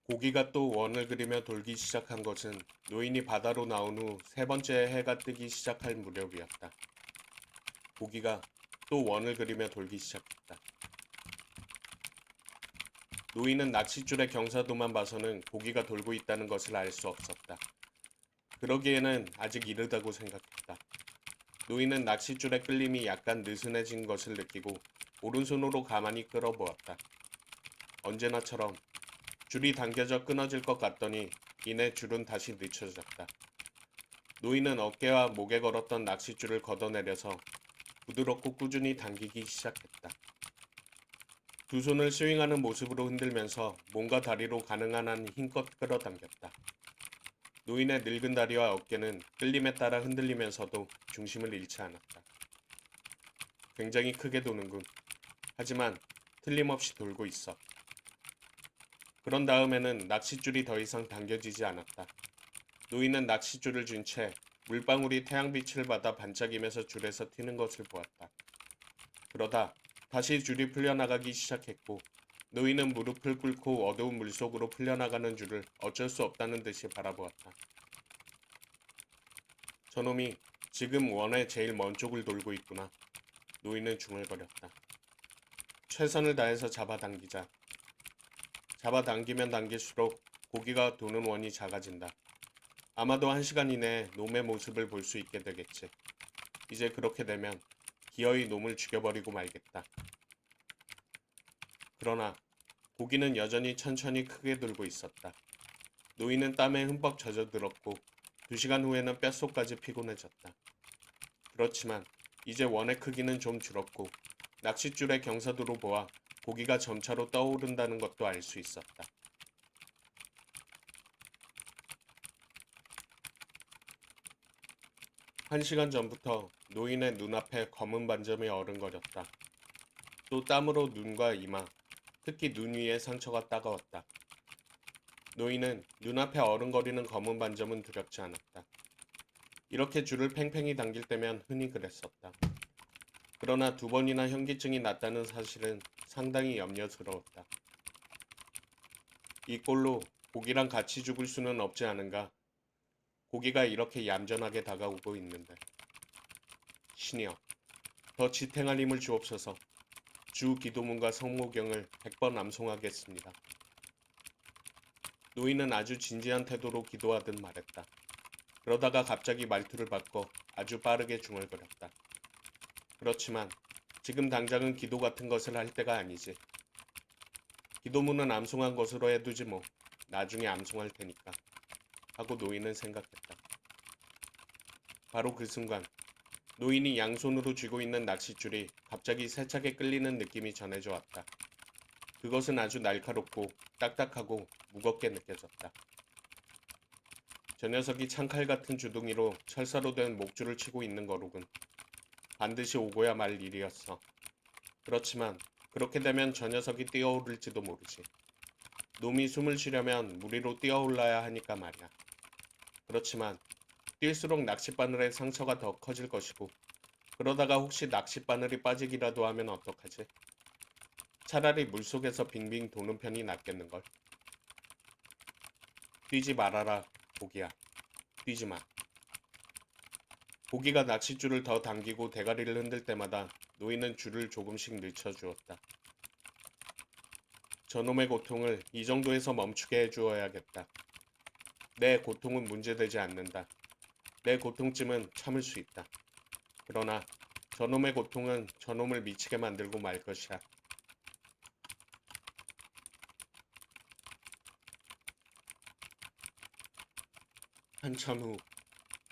고기가 또 원을 그리며 돌기 시작한 것은 노인이 바다로 나온 후 세 번째 해가 뜨기 시작할 무렵이었다. 고기가 또 원을 그리며 돌기 시작했다. 노인은 낚싯줄의 경사도만 봐서는 고기가 돌고 있다는 것을 알 수 없었다. 그러기에는 아직 이르다고 생각했다. 노인은 낚싯줄의 끌림이 약간 느슨해진 것을 느끼고 오른손으로 가만히 끌어보았다. 언제나처럼 줄이 당겨져 끊어질 것 같더니 이내 줄은 다시 늦춰졌다. 노인은 어깨와 목에 걸었던 낚싯줄을 걷어내려서 부드럽고 꾸준히 당기기 시작했다. 두 손을 스윙하는 모습으로 흔들면서 몸과 다리로 가능한 한 힘껏 끌어당겼다. 노인의 늙은 다리와 어깨는 끌림에 따라 흔들리면서도 중심을 잃지 않았다. 굉장히 크게 도는군. 하지만 틀림없이 돌고 있어. 그런 다음에는 낚싯줄이 더 이상 당겨지지 않았다. 노인은 낚싯줄을 쥔 채 물방울이 태양빛을 받아 반짝이면서 줄에서 튀는 것을 보았다. 그러다 다시 줄이 풀려나가기 시작했고 노인은 무릎을 꿇고 어두운 물속으로 풀려나가는 줄을 어쩔 수 없다는 듯이 바라보았다. 저놈이 지금 원의 제일 먼 쪽을 돌고 있구나. 노인은 중얼거렸다. 최선을 다해서 잡아당기자. 잡아당기면 당길수록 고기가 도는 원이 작아진다. 아마도 1시간 이내에 놈의 모습을 볼 수 있게 되겠지. 이제 그렇게 되면 기어이 놈을 죽여버리고 말겠다. 그러나 고기는 여전히 천천히 크게 돌고 있었다. 노인은 땀에 흠뻑 젖어들었고 2시간 후에는 뼛속까지 피곤해졌다. 그렇지만 이제 원의 크기는 좀 줄었고 낚싯줄의 경사도로 보아 고기가 점차로 떠오른다는 것도 알 수 있었다. 1시간 전부터 노인의 눈앞에 검은 반점이 어른거렸다. 또 땀으로 눈과 이마, 특히 눈 위의 상처가 따가웠다. 노인은 눈앞에 어른거리는 검은 반점은 두렵지 않았다. 이렇게 줄을 팽팽히 당길 때면 흔히 그랬었다. 그러나 2번이나 현기증이 났다는 사실은 상당히 염려스러웠다. 이 꼴로 고기랑 같이 죽을 수는 없지 않은가. 고기가 이렇게 얌전하게 다가오고 있는데. 신이여, 더 지탱할 힘을 주옵소서. 주 기도문과 성모경을 100번 암송하겠습니다. 노인은 아주 진지한 태도로 기도하듯 말했다. 그러다가 갑자기 말투를 바꿔 아주 빠르게 중얼거렸다. 그렇지만 지금 당장은 기도 같은 것을 할 때가 아니지. 기도문은 암송한 것으로 해두지 뭐. 나중에 암송할 테니까. 하고 노인은 생각했다. 바로 그 순간 노인이 양손으로 쥐고 있는 낚싯줄이 갑자기 세차게 끌리는 느낌이 전해져 왔다. 그것은 아주 날카롭고 딱딱하고 무겁게 느껴졌다. 저 녀석이 창칼 같은 주둥이로 철사로 된 목줄을 치고 있는 거로군. 반드시 오고야 말 일이었어. 그렇지만 그렇게 되면 저 녀석이 뛰어오를지도 모르지. 놈이 숨을 쉬려면 물 위로 뛰어올라야 하니까 말이야. 그렇지만 뛸수록 낚싯바늘의 상처가 더 커질 것이고 그러다가 혹시 낚싯바늘이 빠지기라도 하면 어떡하지? 차라리 물속에서 빙빙 도는 편이 낫겠는걸. 뛰지 말아라, 고기야. 뛰지 마. 고기가 낚싯줄을 더 당기고 대가리를 흔들 때마다 노인은 줄을 조금씩 늦춰주었다. 저놈의 고통을 이 정도에서 멈추게 해주어야겠다. 내 고통은 문제되지 않는다. 내 고통쯤은 참을 수 있다. 그러나 저놈의 고통은 저놈을 미치게 만들고 말 것이야. 한참 후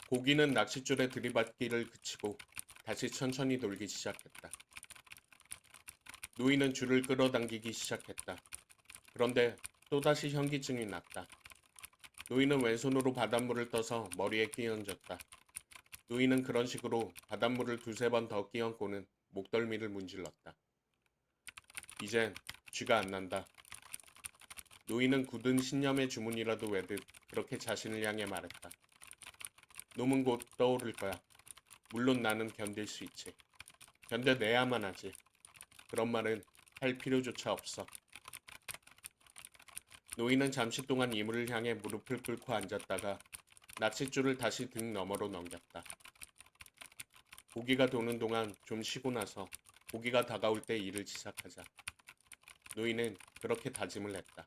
고기는 낚싯줄의 들이받기를 그치고 다시 천천히 돌기 시작했다. 노인은 줄을 끌어당기기 시작했다. 그런데 또다시 현기증이 났다. 노인은 왼손으로 바닷물을 떠서 머리에 끼얹었다. 노인은 그런 식으로 바닷물을 2~3번 더 끼얹고는 목덜미를 문질렀다. 이젠 쥐가 안 난다. 노인은 굳은 신념의 주문이라도 외듯 그렇게 자신을 향해 말했다. 놈은 곧 떠오를 거야. 물론 나는 견딜 수 있지. 견뎌내야만 하지. 그런 말은 할 필요조차 없어. 노인은 잠시 동안 이물을 향해 무릎을 꿇고 앉았다가 낚싯줄을 다시 등 너머로 넘겼다. 고기가 도는 동안 좀 쉬고 나서 고기가 다가올 때 일을 시작하자. 노인은 그렇게 다짐을 했다.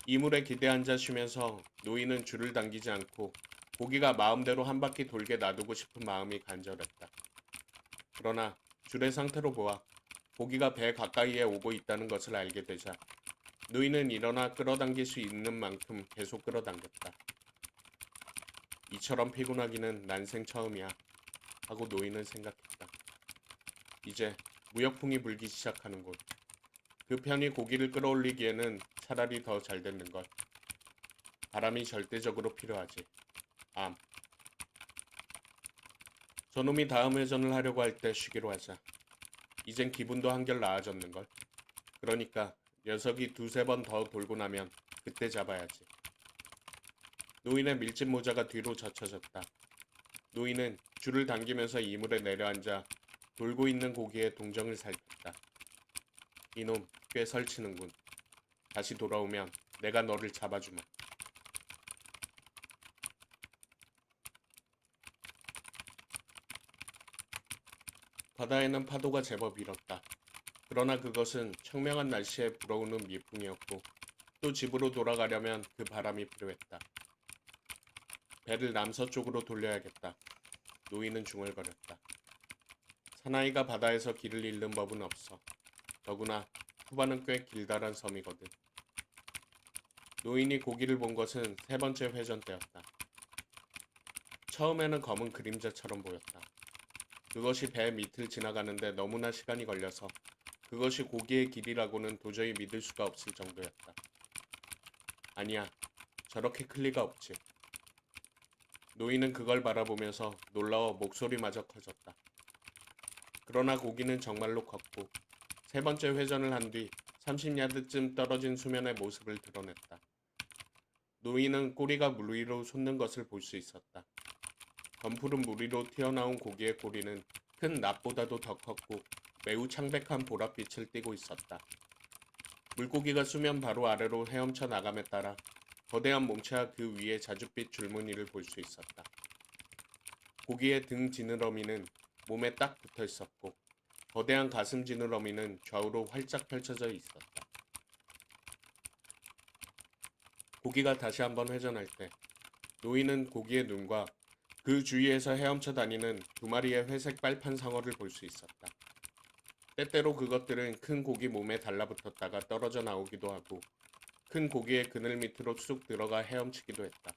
이물에 기대 앉아 쉬면서 노인은 줄을 당기지 않고 고기가 마음대로 한 바퀴 돌게 놔두고 싶은 마음이 간절했다. 그러나 줄의 상태로 보아 고기가 배 가까이에 오고 있다는 것을 알게 되자 노인은 일어나 끌어당길 수 있는 만큼 계속 끌어당겼다. 이처럼 피곤하기는 난생 처음이야 하고 노인은 생각했다. 이제 무역풍이 불기 시작하는군. 그 편히 고기를 끌어올리기에는 차라리 더 잘 됐는 걸. 바람이 절대적으로 필요하지. 암. 저놈이 다음 회전을 하려고 할 때 쉬기로 하자. 이젠 기분도 한결 나아졌는걸. 그러니까 녀석이 두세 번 더 돌고 나면 그때 잡아야지. 노인의 밀짚 모자가 뒤로 젖혀졌다. 노인은 줄을 당기면서 이물에 내려앉아 돌고 있는 고기의 동정을 살폈다. 이놈 꽤 설치는군. 다시 돌아오면 내가 너를 잡아주마. 바다에는 파도가 제법 일었다. 그러나 그것은 청명한 날씨에 불어오는 미풍이었고 또 집으로 돌아가려면 그 바람이 필요했다. 배를 남서쪽으로 돌려야겠다. 노인은 중얼거렸다. 사나이가 바다에서 길을 잃는 법은 없어. 더구나 쿠바는 꽤 길다란 섬이거든. 노인이 고기를 본 것은 세 번째 회전 때였다. 처음에는 검은 그림자처럼 보였다. 그것이 배 밑을 지나가는데 너무나 시간이 걸려서 그것이 고기의 길이라고는 도저히 믿을 수가 없을 정도였다. 아니야, 저렇게 클 리가 없지. 노인은 그걸 바라보면서 놀라워 목소리마저 커졌다. 그러나 고기는 정말로 컸고 세 번째 회전을 한 뒤 30야드쯤 떨어진 수면의 모습을 드러냈다. 노인은 꼬리가 물 위로 솟는 것을 볼 수 있었다. 검푸른 물 위로 튀어나온 고기의 꼬리는 큰 납보다도 더 컸고 매우 창백한 보랏빛을 띠고 있었다. 물고기가 수면 바로 아래로 헤엄쳐 나감에 따라 거대한 몸체와 그 위에 자줏빛 줄무늬를 볼 수 있었다. 고기의 등 지느러미는 몸에 딱 붙어 있었고 거대한 가슴 지느러미는 좌우로 활짝 펼쳐져 있었다. 고기가 다시 한번 회전할 때 노인은 고기의 눈과 그 주위에서 헤엄쳐 다니는 두 마리의 회색 빨판 상어를 볼 수 있었다. 때때로 그것들은 큰 고기 몸에 달라붙었다가 떨어져 나오기도 하고 큰 고기의 그늘 밑으로 쑥 들어가 헤엄치기도 했다.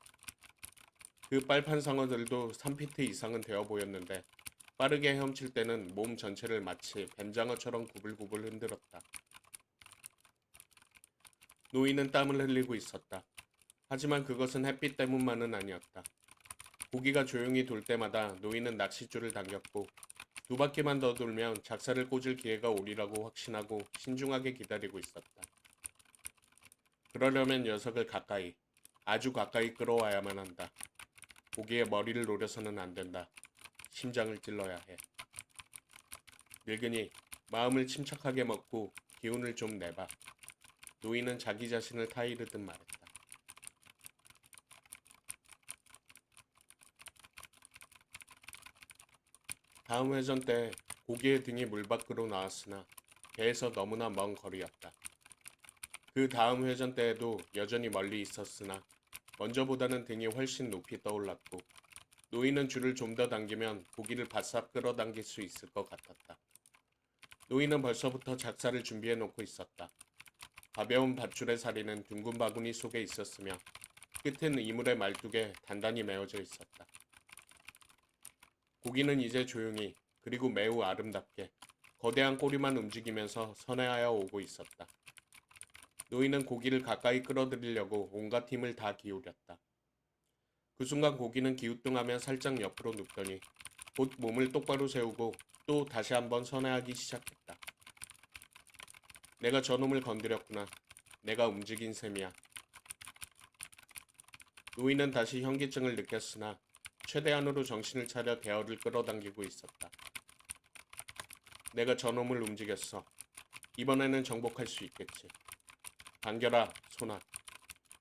그 빨판 상어들도 3피트 이상은 되어 보였는데 빠르게 헤엄칠 때는 몸 전체를 마치 뱀장어처럼 구불구불 흔들었다. 노인은 땀을 흘리고 있었다. 하지만 그것은 햇빛 때문만은 아니었다. 고기가 조용히 돌 때마다 노인은 낚싯줄을 당겼고 두 바퀴만 더 돌면 작사를 꽂을 기회가 오리라고 확신하고 신중하게 기다리고 있었다. 그러려면 녀석을 가까이, 아주 가까이 끌어와야만 한다. 고기의 머리를 노려서는 안 된다. 심장을 찔러야 해. 늙은이, 마음을 침착하게 먹고 기운을 좀 내봐. 노인은 자기 자신을 타이르듯 말했다. 다음 회전 때 고기의 등이 물 밖으로 나왔으나 배에서 너무나 먼 거리였다. 그 다음 회전 때에도 여전히 멀리 있었으나 먼저보다는 등이 훨씬 높이 떠올랐고 노인은 줄을 좀 더 당기면 고기를 바싹 끌어당길 수 있을 것 같았다. 노인은 벌써부터 작사를 준비해 놓고 있었다. 가벼운 밧줄의 사리는 둥근 바구니 속에 있었으며 끝은 이물의 말뚝에 단단히 메어져 있었다. 고기는 이제 조용히 그리고 매우 아름답게 거대한 꼬리만 움직이면서 선회하여 오고 있었다. 노인은 고기를 가까이 끌어들이려고 온갖 힘을 다 기울였다. 그 순간 고기는 기우뚱하며 살짝 옆으로 눕더니 곧 몸을 똑바로 세우고 또 다시 한번 선회하기 시작했다. 내가 저놈을 건드렸구나. 내가 움직인 셈이야. 노인은 다시 현기증을 느꼈으나 최대한으로 정신을 차려 대어를 끌어당기고 있었다. 내가 저놈을 움직였어. 이번에는 정복할 수 있겠지. 당겨라, 손아.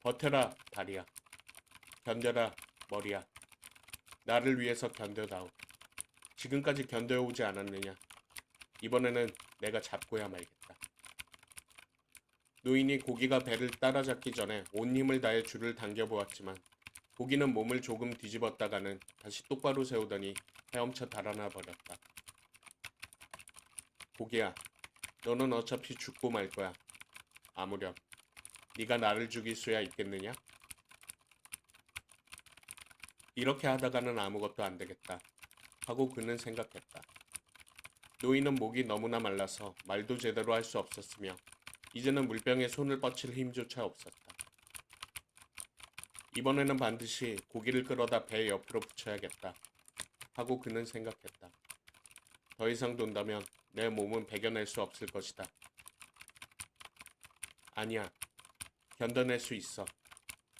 버텨라, 다리야. 견뎌라, 머리야. 나를 위해서 견뎌다오. 지금까지 견뎌오지 않았느냐? 이번에는 내가 잡고야 말겠다. 노인이 고기가 배를 따라잡기 전에 온 힘을 다해 줄을 당겨보았지만 고기는 몸을 조금 뒤집었다가는 다시 똑바로 세우더니 헤엄쳐 달아나 버렸다. 고기야, 너는 어차피 죽고 말 거야. 아무렴, 네가 나를 죽일 수야 있겠느냐? 이렇게 하다가는 아무것도 안 되겠다. 하고 그는 생각했다. 노인은 목이 너무나 말라서 말도 제대로 할 수 없었으며 이제는 물병에 손을 뻗칠 힘조차 없었다. 이번에는 반드시 고기를 끌어다 배 옆으로 붙여야겠다. 하고 그는 생각했다. 더 이상 돈다면 내 몸은 배겨낼 수 없을 것이다. 아니야, 견뎌낼 수 있어.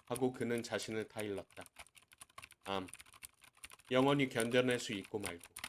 하고 그는 자신을 타일렀다. 영원히 견뎌낼 수 있고 말고.